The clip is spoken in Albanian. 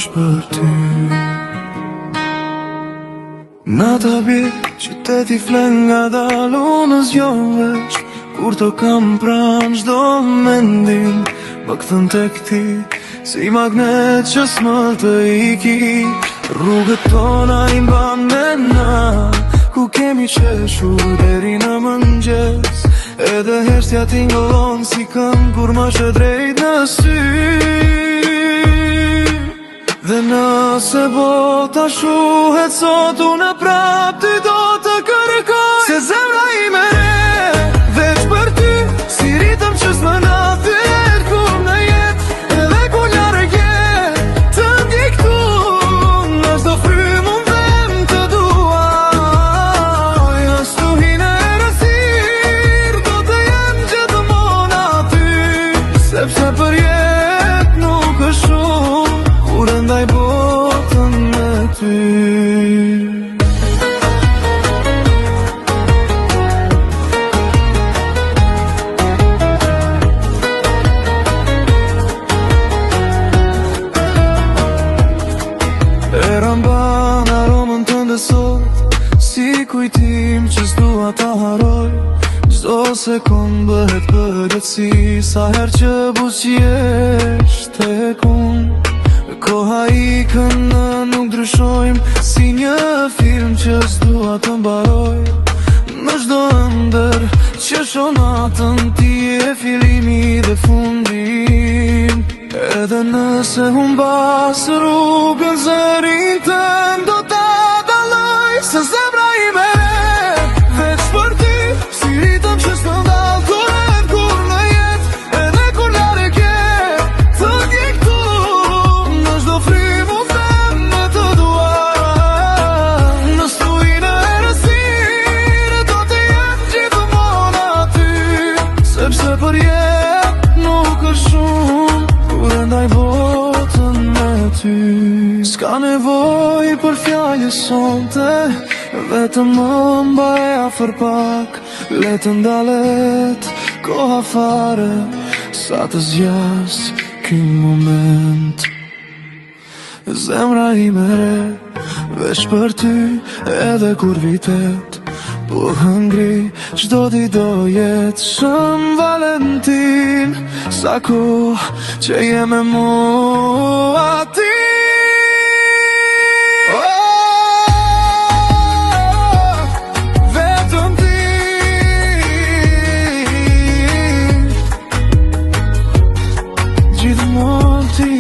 veç për ty. Nata bie, qyteti flen nga dal, unë zgjon veç kur të kam pran çdo mendim. Më këthën tek ti, si magnet që s'më të iki. Rrugët tona i mban mena, ku kemi qeshur deri në mëngjes. Edhe heshtja tingëllon si këm kur më shë drejt në sy. Dhe nëse bota shuhet sot, unë prap ty do të kërkoj. Se zemra ime re, veç për ty, si ritëm që s'më na thyet kur në jet. Edhe ku larg je, të ndjej këtu, në çdo frym unë vem të duaj. As tu hine erësir, do të jem gjithmonë aty. Sepse për jet nuk është shumë, kur e ndaj botën me ty. E ramban aromën tënde sot, si kujtim që s'dua ta haroj. Çdo sekund bëhet përgjithsi, sa her që buzëqesh tek unë. Koha ikën në nuk ndryshojmë, si një film që s'dua të mbaroj. Në çdo ëndër që shonatën, ti e fillimi dhe fundim. Edhe nëse humbas rrugën, zërin tëm do ta dalloj. Se zemra ime re, veç për ty, si ritëm që s'më ndall kurrë kur në jet. Edhe kur larg je, të ndjej këtu, në çdo frym unë them me të duaj. Në stuin e erësir, do të jem gjithmonë aty. Sepse për jet nuk është shumë, kur e ndaj botën me ty. S'ka nevoj për fjallë sonte, vetëm më mbaj afër pak. Le të ndalet koha fare, sa të zjas ky moment. Zemra ime re, veç për ty, edhe kur vitet po hëngri, çdo ditë do jetë Shën Valentin. Sa kohë që je me mua ti. Vetëm ti, gjithmonë ti.